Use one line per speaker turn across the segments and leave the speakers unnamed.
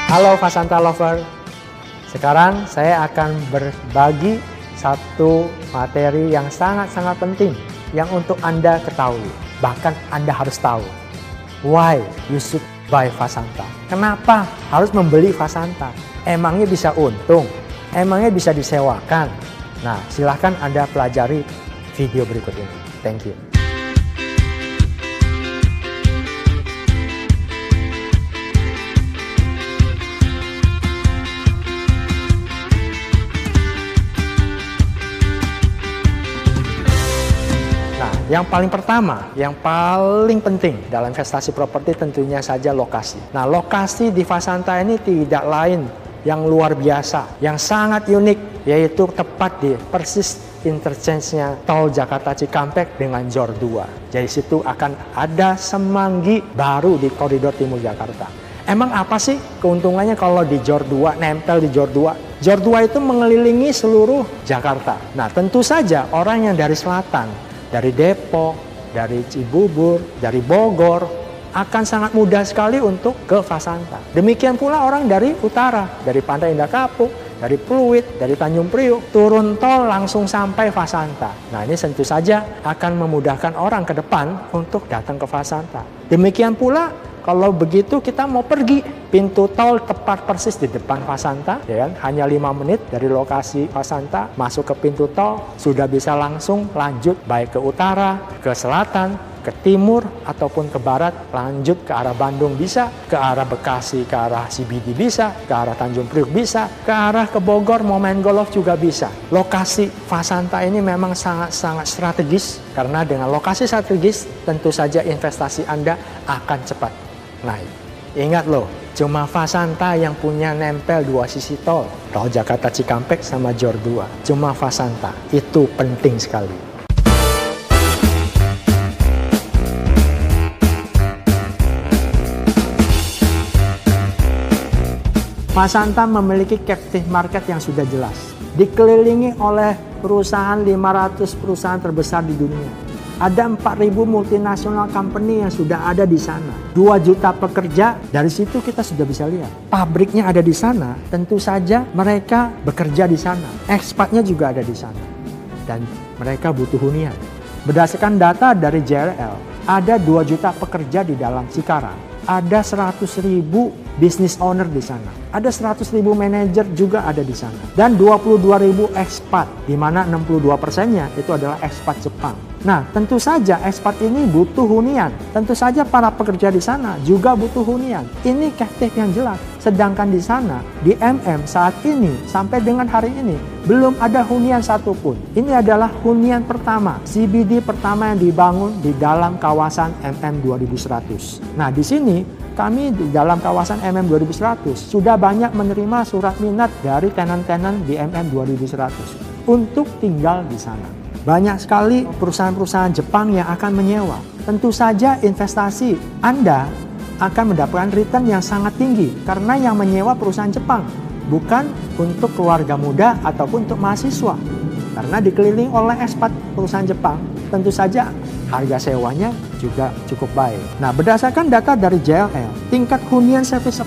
Halo Fasanta Lover, sekarang saya akan berbagi satu materi yang sangat-sangat penting yang untuk Anda ketahui, bahkan Anda harus tahu. Why you should buy Fasanta? Kenapa harus membeli Fasanta? Emangnya bisa untung? Emangnya bisa disewakan? Nah, silahkan Anda pelajari video berikut ini. Thank you. Yang paling pertama, yang paling penting dalam investasi properti tentunya saja lokasi. Nah, lokasi di Fasanta ini tidak lain yang luar biasa, yang sangat unik, yaitu tepat di persis interchange-nya tol Jakarta Cikampek dengan Jor 2. Jadi situ akan ada semanggi baru di koridor timur Jakarta. Emang apa sih keuntungannya kalau di Jor 2, nempel di Jor 2? Jor 2 itu mengelilingi seluruh Jakarta. Nah, tentu saja orang yang dari selatan, dari Depok, dari Cibubur, dari Bogor, akan sangat mudah sekali untuk ke Fasanta. Demikian pula orang dari utara, dari Pantai Indah Kapuk, dari Pluit, dari Tanjung Priuk, turun tol langsung sampai Fasanta. Nah, ini tentu saja akan memudahkan orang ke depan untuk datang ke Fasanta. Demikian pula kalau begitu kita mau pergi, pintu tol tepat persis di depan Fasanta, ya kan? Hanya 5 menit dari lokasi Fasanta masuk ke pintu tol, sudah bisa langsung lanjut baik ke utara, ke selatan, ke timur ataupun ke barat, lanjut ke arah Bandung bisa, ke arah Bekasi, ke arah CBD bisa, ke arah Tanjung Priuk bisa, ke arah ke Bogor mau main golf juga bisa. Lokasi Fasanta ini memang sangat-sangat strategis, karena dengan lokasi strategis tentu saja investasi Anda akan cepat naik. Ingat loh, cuma Fasanta yang punya nempel 2 sisi tol Jakarta Cikampek sama Jor 2. Cuma Fasanta, itu penting sekali. Fasanta memiliki captive market yang sudah jelas. Dikelilingi oleh perusahaan 500 perusahaan terbesar di dunia. Ada 4.000 multinasional company yang sudah ada di sana. 2 juta pekerja, dari situ kita sudah bisa lihat. Pabriknya ada di sana, tentu saja mereka bekerja di sana. Ekspatnya juga ada di sana. Dan mereka butuh hunian. Berdasarkan data dari JLL, ada 2 juta pekerja di dalam Cikarang. Ada 100.000 business owner di sana. Ada 100.000 manajer juga ada di sana. Dan 22.000 ekspat, di mana 62%-nya itu adalah ekspat Jepang. Nah, tentu saja ekspat ini butuh hunian. Tentu saja para pekerja di sana juga butuh hunian. Ini captive yang jelas. Sedangkan di sana, di MM saat ini, sampai dengan hari ini, belum ada hunian satupun. Ini adalah hunian pertama, CBD pertama yang dibangun di dalam kawasan MM 2100. Nah, di sini, kami di dalam kawasan MM 2100 sudah banyak menerima surat minat dari tenan-tenan di MM 2100 untuk tinggal di sana. Banyak sekali perusahaan-perusahaan Jepang yang akan menyewa. Tentu saja investasi Anda akan mendapatkan return yang sangat tinggi karena yang menyewa perusahaan Jepang, bukan untuk keluarga muda ataupun untuk mahasiswa. Karena dikelilingi oleh ekspat perusahaan Jepang, tentu saja harga sewanya juga cukup baik. Nah, berdasarkan data dari JLL, tingkat hunian service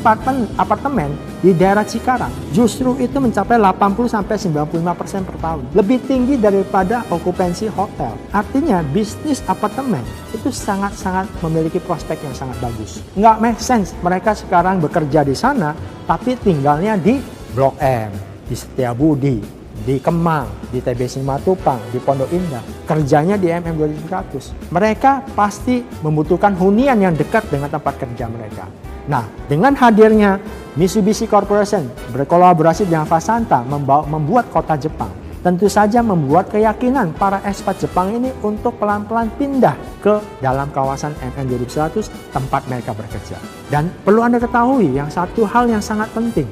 apartemen di daerah Cikarang justru itu mencapai 80-95% per tahun. Lebih tinggi daripada okupansi hotel. Artinya bisnis apartemen itu sangat-sangat memiliki prospek yang sangat bagus. Nggak make sense mereka sekarang bekerja di sana, tapi tinggalnya di Blok M, di Setiabudi, di Kemang, di TBC Matupang, di Pondok Indah, kerjanya di MM 2100. Mereka pasti membutuhkan hunian yang dekat dengan tempat kerja mereka. Nah, dengan hadirnya Mitsubishi Corporation berkolaborasi dengan Fasanta membuat kota Jepang, tentu saja membuat keyakinan para ekspat Jepang ini untuk pelan-pelan pindah ke dalam kawasan MM 2100 tempat mereka bekerja. Dan perlu Anda ketahui yang satu hal yang sangat penting,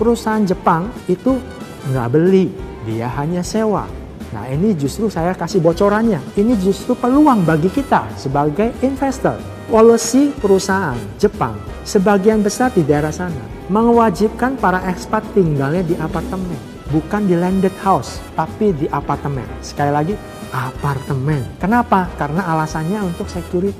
perusahaan Jepang itu nggak beli, dia hanya sewa. Nah, ini justru saya kasih bocorannya. Ini justru peluang bagi kita sebagai investor. Policy perusahaan Jepang sebagian besar di daerah sana mewajibkan para ekspat tinggalnya di apartemen, bukan di landed house, tapi di apartemen. Sekali lagi, apartemen. Kenapa? Karena alasannya untuk security,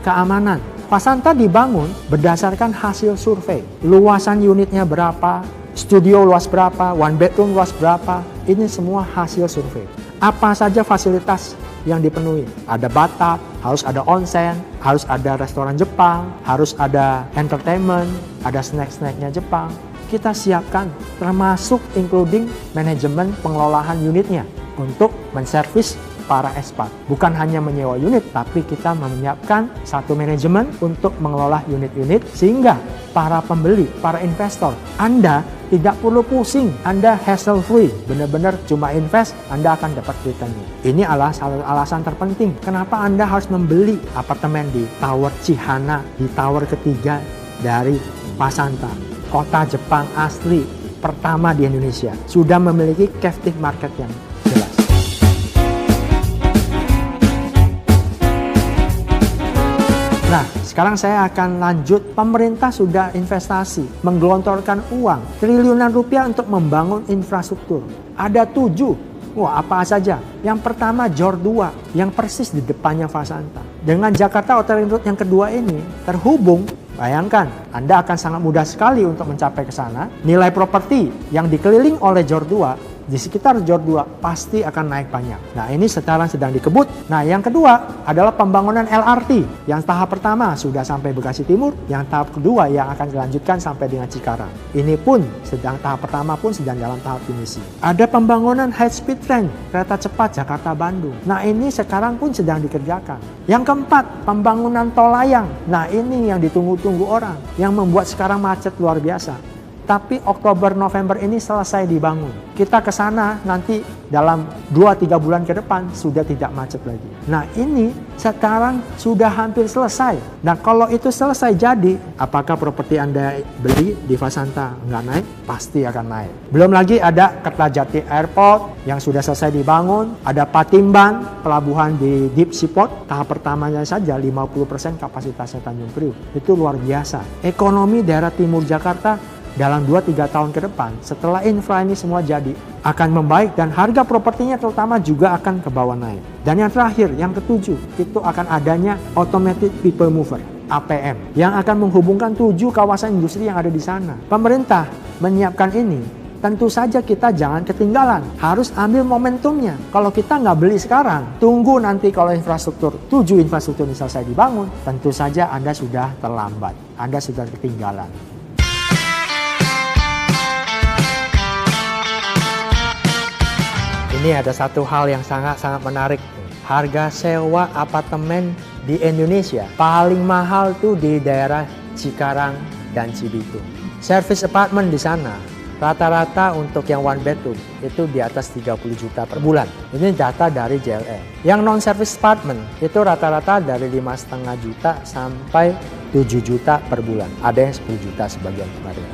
keamanan. Fasanta dibangun berdasarkan hasil survei. Luasan unitnya berapa, studio luas berapa, one bedroom luas berapa, ini semua hasil survei. Apa saja fasilitas yang dipenuhi? Ada bathtub, harus ada onsen, harus ada restoran Jepang, harus ada entertainment, ada snack-snacknya Jepang. Kita siapkan termasuk including manajemen pengelolaan unitnya untuk menservis para expat. Bukan hanya menyewa unit, tapi kita menyiapkan satu manajemen untuk mengelola unit-unit sehingga para pembeli, para investor, Anda tidak perlu pusing, Anda hassle free, benar-benar cuma invest, Anda akan dapat returnnya. Ini alasan terpenting kenapa Anda harus membeli apartemen di Tower Chihana, di tower ketiga dari Fasanta. Kota Jepang asli pertama di Indonesia, sudah memiliki captive market yang jelas. Nah, sekarang saya akan lanjut. Pemerintah sudah investasi, menggelontorkan uang triliunan rupiah untuk membangun infrastruktur. Ada 7. Wah, apa saja? Yang pertama Jor 2 yang persis di depannya Fasanta. Dengan Jakarta Outer Ring Road yang kedua ini terhubung, bayangkan, Anda akan sangat mudah sekali untuk mencapai ke sana. Nilai properti yang dikeliling oleh Jor 2 di sekitar Jor 2 pasti akan naik banyak. Nah, ini sekarang sedang dikebut. Nah, yang kedua adalah pembangunan LRT. Yang tahap pertama sudah sampai Bekasi Timur, yang tahap kedua yang akan dilanjutkan sampai dengan Cikarang. Ini pun tahap pertama pun sedang dalam tahap finishing. Ada pembangunan high speed train, kereta cepat Jakarta-Bandung. Nah, ini sekarang pun sedang dikerjakan. Yang keempat, pembangunan tol layang. Nah, ini yang ditunggu-tunggu orang, yang membuat sekarang macet luar biasa. Tapi Oktober November ini selesai dibangun. Kita ke sana nanti dalam 2-3 bulan ke depan sudah tidak macet lagi. Nah, ini sekarang sudah hampir selesai. Nah, kalau itu selesai jadi, apakah properti Anda beli di Fasanta nggak naik? Pasti akan naik. Belum lagi ada Kertajati Airport yang sudah selesai dibangun. Ada Patimban, pelabuhan di Deep Seaport. Tahap pertamanya saja 50% kapasitasnya Tanjung Priok. Itu luar biasa. Ekonomi daerah timur Jakarta dalam 2-3 tahun ke depan, setelah infra ini semua jadi, akan membaik dan harga propertinya terutama juga akan ke bawah naik. Dan yang terakhir, yang ketujuh, itu akan adanya Automated People Mover, APM, yang akan menghubungkan 7 kawasan industri yang ada di sana. Pemerintah menyiapkan ini, tentu saja kita jangan ketinggalan, harus ambil momentumnya. Kalau kita nggak beli sekarang, tunggu nanti kalau 7 infrastruktur ini selesai dibangun, tentu saja Anda sudah terlambat, Anda sudah ketinggalan. Ini ada satu hal yang sangat-sangat menarik. Harga sewa apartemen di Indonesia paling mahal tuh di daerah Cikarang dan Cibitung. Service apartment di sana rata-rata untuk yang one bedroom itu di atas 30 juta per bulan. Ini data dari JLL. Yang non-service apartment itu rata-rata dari 5,5 juta sampai 7 juta per bulan. Ada yang 10 juta sebagian kemarin.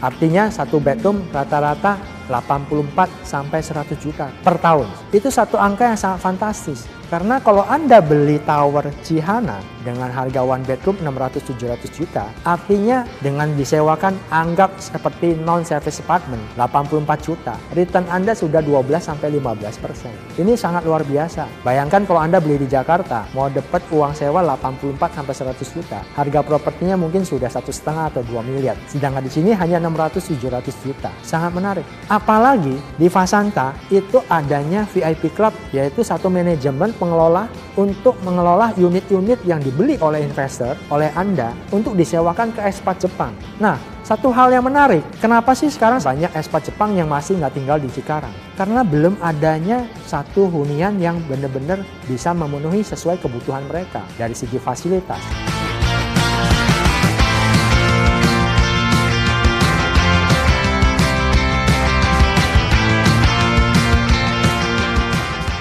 Artinya satu bedroom rata-rata 84 sampai 100 juta per tahun. Itu satu angka yang sangat fantastis. Karena kalau Anda beli Tower Chihana dengan harga one bedroom 600-700 juta, artinya dengan disewakan anggap seperti non-service apartment 84 juta, return Anda sudah 12-15%. Ini sangat luar biasa. Bayangkan kalau Anda beli di Jakarta, mau dapat uang sewa 84-100 juta, harga propertinya mungkin sudah 1,5 atau 2 miliar. Sedangkan di sini hanya 600-700 juta. Sangat menarik. Apalagi di Fasanta itu adanya VIP Club, yaitu satu manajemen pengelola untuk mengelola unit-unit yang dibeli oleh investor, oleh Anda untuk disewakan ke expat Jepang. Nah, satu hal yang menarik, kenapa sih sekarang banyak expat Jepang yang masih nggak tinggal di Cikarang? Karena belum adanya satu hunian yang benar-benar bisa memenuhi sesuai kebutuhan mereka dari segi fasilitas.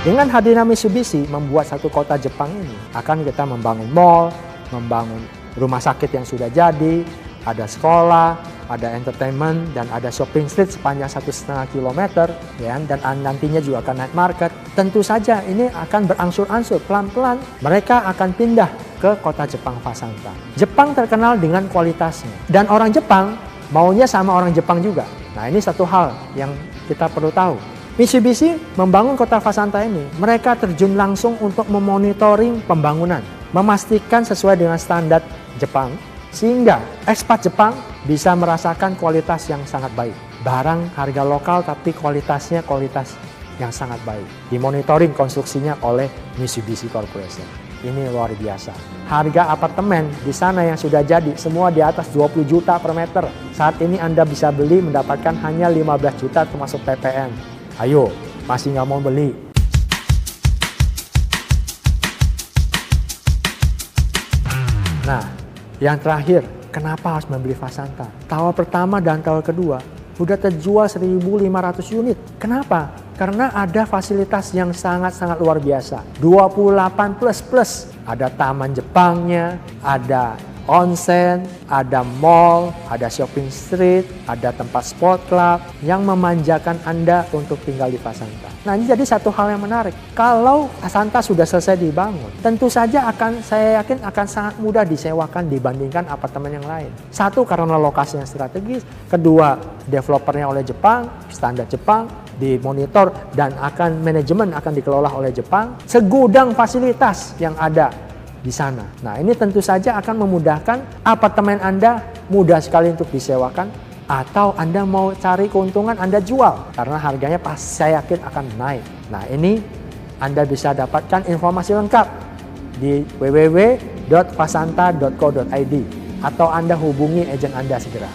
Dengan hadirnya Mitsubishi membuat satu kota Jepang ini, akan kita membangun mall, membangun rumah sakit yang sudah jadi, ada sekolah, ada entertainment, dan ada shopping street sepanjang 1,5 kilometer, ya, dan nantinya juga akan night market. Tentu saja ini akan berangsur-angsur, pelan-pelan mereka akan pindah ke kota Jepang Fasanta. Jepang terkenal dengan kualitasnya, dan orang Jepang maunya sama orang Jepang juga. Nah, ini satu hal yang kita perlu tahu. Mitsubishi membangun kota Fasanta ini, mereka terjun langsung untuk memonitoring pembangunan, memastikan sesuai dengan standar Jepang, sehingga ekspat Jepang bisa merasakan kualitas yang sangat baik. Barang harga lokal tapi kualitasnya kualitas yang sangat baik. Dimonitoring konstruksinya oleh Mitsubishi Corporation. Ini luar biasa. Harga apartemen di sana yang sudah jadi semua di atas 20 juta per meter. Saat ini Anda bisa beli mendapatkan hanya 15 juta termasuk PPN. Ayo, masih nggak mau beli? Nah, yang terakhir, kenapa harus membeli Fasanta? Tower pertama dan tower kedua sudah terjual 1.500 unit. Kenapa? Karena ada fasilitas yang sangat-sangat luar biasa. 28 plus. Ada taman Jepangnya, ada onsen, ada mall, ada shopping street, ada tempat sport club yang memanjakan Anda untuk tinggal di Fasanta. Nah, ini jadi satu hal yang menarik. Kalau Fasanta sudah selesai dibangun, tentu saja saya yakin akan sangat mudah disewakan dibandingkan apartemen yang lain. Satu, karena lokasi yang strategis. Kedua, developernya oleh Jepang, standar Jepang, dimonitor dan manajemen akan dikelola oleh Jepang. Segudang fasilitas yang ada di sana. Nah, ini tentu saja akan memudahkan apartemen Anda mudah sekali untuk disewakan, atau Anda mau cari keuntungan Anda jual karena harganya saya yakin akan naik. Nah, ini Anda bisa dapatkan informasi lengkap di www.fasanta.co.id atau Anda hubungi agen Anda segera.